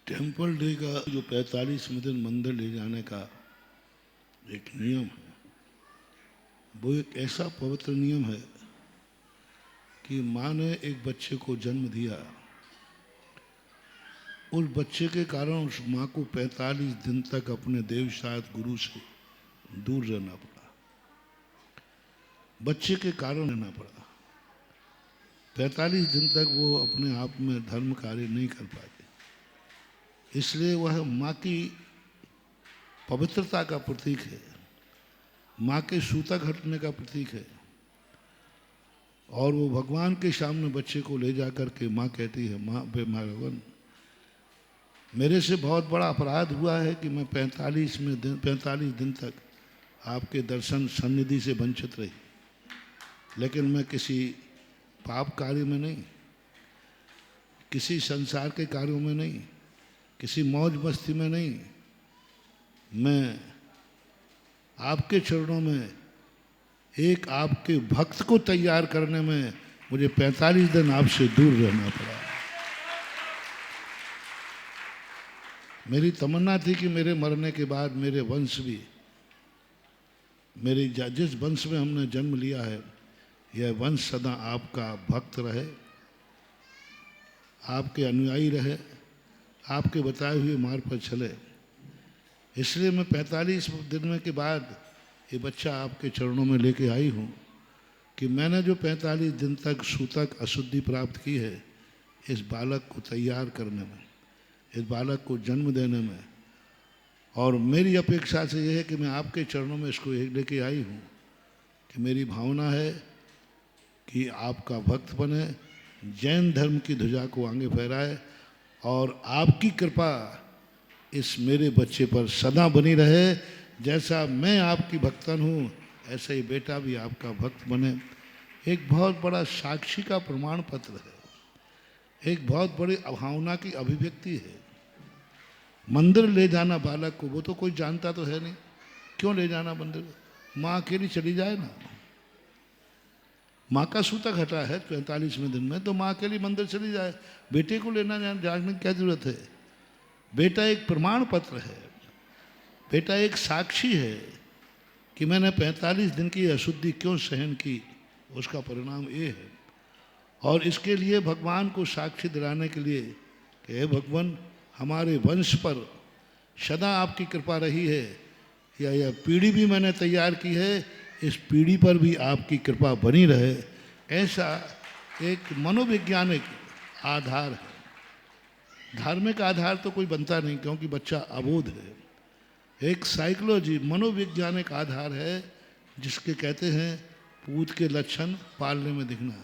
Temple day का जो 45वें दिन मंदिर ले जाने का एक नियम है, वो एक ऐसा पवित्र नियम है कि माँ ने एक बच्चे को जन्म दिया, उस बच्चे के कारण उस माँ को 45 दिन तक अपने देवशाद गुरु से दूर रहना पड़ा। बच्चे के कारण रहना पड़ा। 45 दिन तक वो अपने आप में धर्म कार्य नहीं कर पाते, इसलिए वह माँ की पवित्रता का प्रतीक है, माँ के सूतक हटने का प्रतीक है। और वो भगवान के सामने बच्चे को ले जा कर के माँ कहती है, माँ भगवान, मेरे से बहुत बड़ा अपराध हुआ है कि मैं 45 दिन तक आपके दर्शन सन्निधि से वंचित रही, लेकिन मैं किसी पाप कार्य में नहीं, किसी संसार के कार्यों में नहीं, किसी मौज मस्ती में नहीं, मैं आपके चरणों में एक आपके भक्त को तैयार करने में मुझे 45 दिन आपसे दूर रहना पड़ा। मेरी तमन्ना थी कि मेरे मरने के बाद मेरे वंश भी, मेरी जिस वंश में हमने जन्म लिया है, यह वंश सदा आपका भक्त रहे, आपके अनुयायी रहे, आपके बताए हुए मार्ग पर चले। इसलिए मैं 45 दिन के बाद ये बच्चा आपके चरणों में लेके आई हूँ कि मैंने जो 45 दिन तक सूतक अशुद्धि प्राप्त की है, इस बालक को तैयार करने में, इस बालक को जन्म देने में, और मेरी अपेक्षा से यह है कि मैं आपके चरणों में इसको लेके आई हूँ कि मेरी भावना है कि आपका भक्त बने, जैन धर्म की ध्वजा को आगे फहराए, और आपकी कृपा इस मेरे बच्चे पर सदा बनी रहे। जैसा मैं आपकी भक्तन हूँ, ऐसा ही बेटा भी आपका भक्त बने। एक बहुत बड़ा साक्षी का प्रमाण पत्र है, एक बहुत बड़ी भावना की अभिव्यक्ति है। मंदिर ले जाना बालक को, वो तो कोई जानता तो है नहीं, क्यों ले जाना मंदिर? माँ अकेली चली जाए ना, माँ का सूतक हटा है 45वें दिन में, तो माँ अकेली मंदिर चली जाए, बेटे को लेना जाने की क्या जरूरत है? बेटा एक प्रमाण पत्र है, बेटा एक साक्षी है कि मैंने 45 दिन की अशुद्धि क्यों सहन की, उसका परिणाम ये है। और इसके लिए भगवान को साक्षी दिलाने के लिए कि हे भगवान, हमारे वंश पर सदा आपकी कृपा रही है, या यह पीढ़ी भी मैंने तैयार की है, इस पीढ़ी पर भी आपकी कृपा बनी रहे। ऐसा एक मनोवैज्ञानिक आधार है। धार्मिक आधार तो कोई बनता नहीं, क्योंकि बच्चा अबोध है। एक साइकोलॉजी, मनोवैज्ञानिक आधार है, जिसके कहते हैं पूत के लक्षण पालने में दिखना।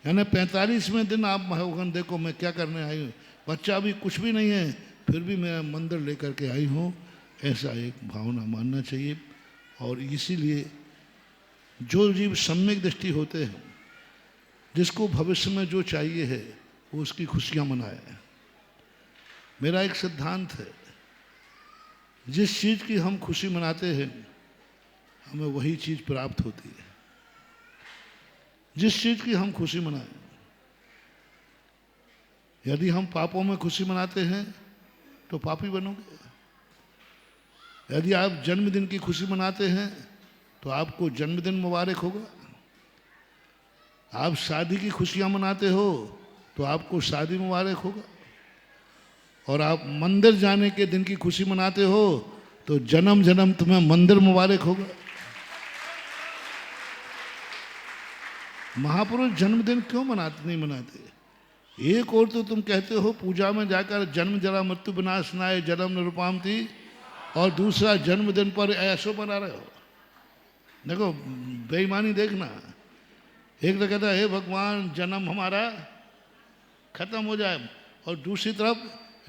यानी 45वें दिन आप भगवान देखो मैं क्या करने आई हूँ, बच्चा अभी कुछ भी नहीं है, फिर भी मैं मंदिर लेकर के आई हूँ, ऐसा एक भावना मानना चाहिए। और इसीलिए जो जीव सम्यक दृष्टि होते हैं, जिसको भविष्य में जो चाहिए है, वो उसकी खुशियाँ मनाए। मेरा एक सिद्धांत है, जिस चीज़ की हम खुशी मनाते हैं, हमें वही चीज़ प्राप्त होती है। जिस चीज़ की हम खुशी मनाएं, यदि हम पापों में खुशी मनाते हैं तो पापी बनोगे। यदि आप जन्मदिन की खुशी मनाते हैं तो आपको जन्मदिन मुबारक होगा। आप शादी की खुशियां मनाते हो तो आपको शादी मुबारक होगा। और आप मंदिर जाने के दिन की खुशी मनाते हो तो जन्म जन्म तुम्हें मंदिर मुबारक होगा। महापुरुष जन्मदिन क्यों नहीं मनाते? एक और तो तुम कहते हो पूजा में जाकर जन्म जरा मृत्यु विनाश नाय जन्म निरुपाम थी, और दूसरा जन्मदिन पर ऐसो बना रहे हो। देखो बेईमानी देखना, एक तो कहता है हे भगवान जन्म हमारा खत्म हो जाए, और दूसरी तरफ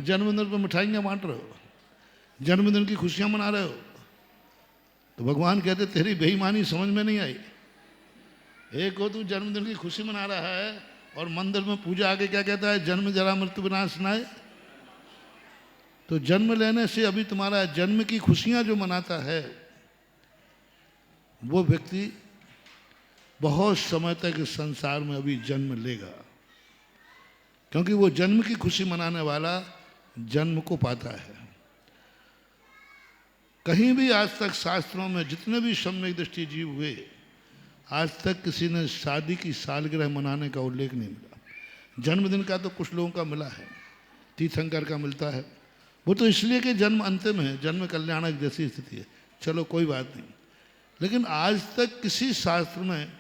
जन्मदिन पर मिठाइयाँ बांट रहे हो, जन्मदिन की खुशियाँ मना रहे हो। तो भगवान कहते तेरी बेईमानी समझ में नहीं आई। एक हो तू जन्मदिन की खुशी मना रहा है, और मंदिर में पूजा आके क्या कहता है, जन्म जरा मृत्यु विनाश नाय। तो जन्म लेने से अभी तुम्हारा जन्म की खुशियां जो मनाता है, वो व्यक्ति बहुत समय तक इस संसार में अभी जन्म लेगा, क्योंकि वो जन्म की खुशी मनाने वाला जन्म को पाता है। कहीं भी आज तक शास्त्रों में जितने भी सम्यक दृष्टि जीव हुए, आज तक किसी ने शादी की सालगिरह मनाने का उल्लेख नहीं मिला। जन्मदिन का तो कुछ लोगों का मिला है, तीर्थंकर का मिलता है, वो तो इसलिए कि जन्म अंतिम है, जन्म कल्याणक जैसी स्थिति है, चलो कोई बात नहीं। लेकिन आज तक किसी शास्त्र में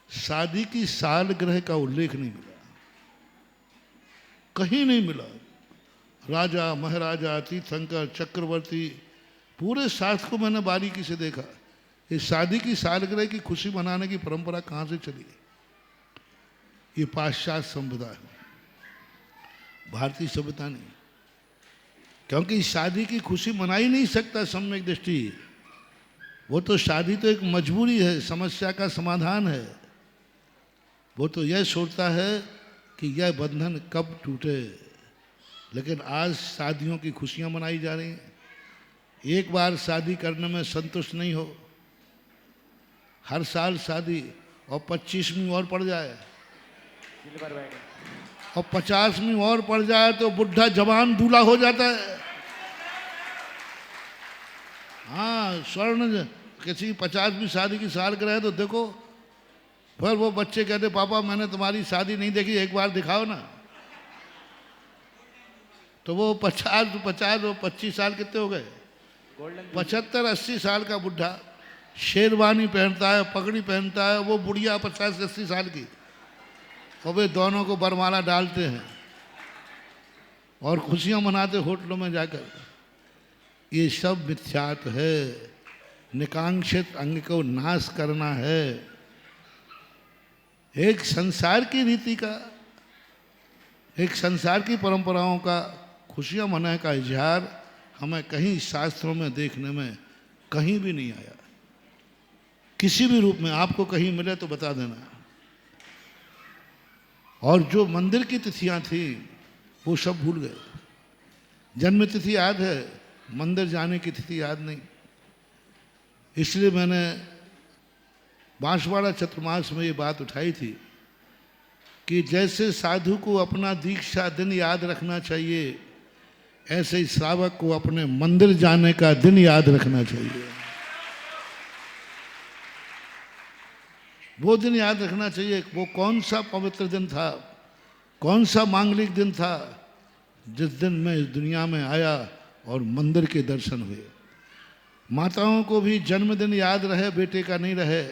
शादी की सालगिरह का उल्लेख नहीं मिला, कहीं नहीं मिला। राजा महाराजा तीर्थंकर चक्रवर्ती पूरे शास्त्र को मैंने बारीकी से देखा। इस शादी की सालगिरह की खुशी मनाने की परंपरा कहाँ से चली? ये पाश्चात्य सभ्यता है, भारतीय सभ्यता नहीं। क्योंकि शादी की खुशी मना ही नहीं सकता सम्यक दृष्टि। वो तो शादी तो एक मजबूरी है, समस्या का समाधान है। वो तो यह सोचता है कि यह बंधन कब टूटे। लेकिन आज शादियों की खुशियां मनाई जा रही हैं। एक बार शादी करने में संतुष्ट नहीं हो, हर साल शादी, और 25वीं और पड़ जाए और 50वीं और पड़ जाए तो बुढ़ा जवान दूल्हा हो जाता है। हाँ, स्वर्ण किसी 50वीं शादी की सालगिरह है तो देखो, फिर वो बच्चे कहते पापा मैंने तुम्हारी शादी नहीं देखी, एक बार दिखाओ ना। तो वो 50 वो 25 साल कितने हो गए? 75-80 साल का बुढ़ा शेरवानी पहनता है, पगड़ी पहनता है, वो बुढ़िया 50-80 साल की, और वे दोनों को बरमाला डालते हैं और खुशियां मनाते होटलों में जाकर। ये सब मिथ्यात्व है, निकांक्षित अंग को नाश करना है। एक संसार की रीति का, एक संसार की परंपराओं का खुशियां मनाने का इजहार हमें कहीं शास्त्रों में देखने में कहीं भी नहीं आया। किसी भी रूप में आपको कहीं मिले तो बता देना। और जो मंदिर की तिथियां थी वो सब भूल गए। जन्म तिथि याद है, मंदिर जाने की तिथि याद नहीं। इसलिए मैंने बांसवाड़ा चतुर्मास में ये बात उठाई थी कि जैसे साधु को अपना दीक्षा दिन याद रखना चाहिए, ऐसे ही श्रावक को अपने मंदिर जाने का दिन याद रखना चाहिए। वो दिन याद रखना चाहिए। वो कौन सा पवित्र दिन था, कौन सा मांगलिक दिन था जिस दिन मैं इस दुनिया में आया और मंदिर के दर्शन हुए। माताओं को भी जन्मदिन याद रहे, बेटे का नहीं रहे,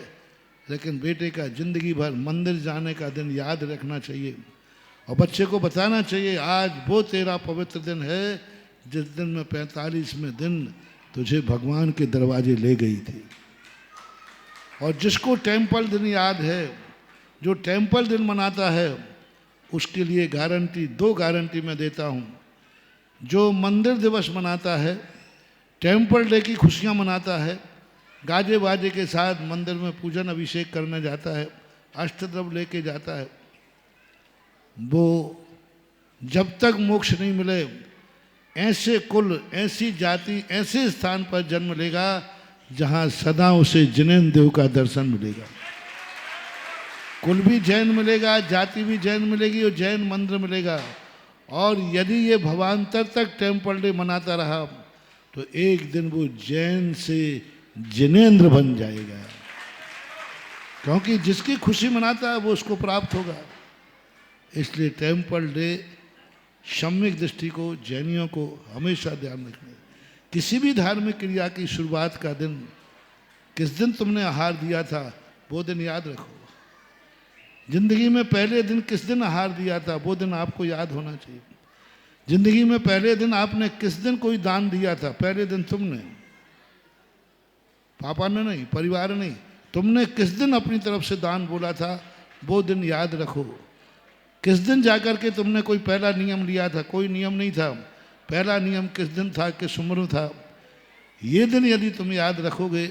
लेकिन बेटे का जिंदगी भर मंदिर जाने का दिन याद रखना चाहिए। और बच्चे को बताना चाहिए आज वो तेरा पवित्र दिन है जिस दिन मैं 45वें दिन तुझे भगवान के दरवाजे ले गई थी। और जिसको टेम्पल दिन याद है, जो टेम्पल दिन मनाता है, उसके लिए गारंटी, 2 गारंटी मैं देता हूँ। जो मंदिर दिवस मनाता है, टेम्पल डे की खुशियाँ मनाता है, गाजे बाजे के साथ मंदिर में पूजन अभिषेक करने जाता है, अष्टद्रव्य लेके जाता है, वो जब तक मोक्ष नहीं मिले ऐसे कुल, ऐसी जाति, ऐसे स्थान पर जन्म लेगा जहाँ सदा उसे जिनेन्द्र देव का दर्शन मिलेगा। कुल भी जैन मिलेगा, जाति भी जैन मिलेगी और जैन मंदिर मिलेगा। और यदि ये भवांतर तक टेम्पल डे मनाता रहा तो एक दिन वो जैन से जिनेन्द्र बन जाएगा, क्योंकि जिसकी खुशी मनाता है वो उसको प्राप्त होगा। इसलिए टेम्पल डे सम्यक दृष्टि को, जैनियों को हमेशा ध्यान रखना है। किसी भी धार्मिक क्रिया की शुरुआत का दिन, किस दिन तुमने आहार दिया था वो दिन याद रखो। जिंदगी में पहले दिन किस दिन आहार दिया था वो दिन आपको याद होना चाहिए। जिंदगी में पहले दिन आपने किस दिन कोई दान दिया था, पहले दिन तुमने, पापा ने नहीं, परिवार नहीं, तुमने किस दिन अपनी तरफ से दान बोला था वो दिन याद रखो। किस दिन जाकर के तुमने कोई पहला नियम लिया था, कोई नियम नहीं था, पहला नियम किस दिन था, किस उम्र में था। ये दिन यदि तुम याद रखोगे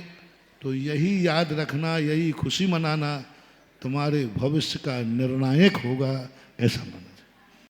तो यही याद रखना, यही खुशी मनाना तुम्हारे भविष्य का निर्णायक होगा, ऐसा मानो।